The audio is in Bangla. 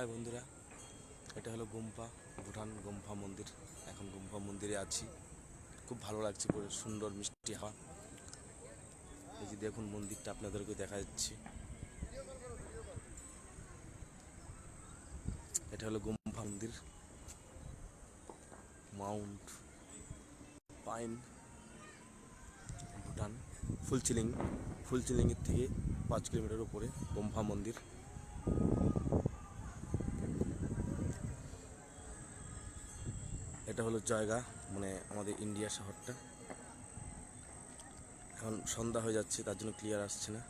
হাই বন্ধুরা, এটা হলো গুম্পা, ভুটান গুম্পা মন্দির। এখন গুম্পা মন্দিরে আছি, খুব ভালো লাগছে, পুরো সুন্দর মিষ্টি হাওয়া। এই যে দেখুন মন্দিরটা আপনাদেরকে দেখা যাচ্ছে, এটা হলো গুম্পা মন্দির, মাউন্ট পাইন, ভুটান। ফুলচিলিংয়ের থেকে 5 কিলোমিটার উপরে গুম্পা মন্দির। এটা হলো জায়গা, মানে আমাদের ইন্ডিয়া শহরটা। এখন সন্ধ্যা হয়ে যাচ্ছে, তার জন্য ক্লিয়ার আসছে না।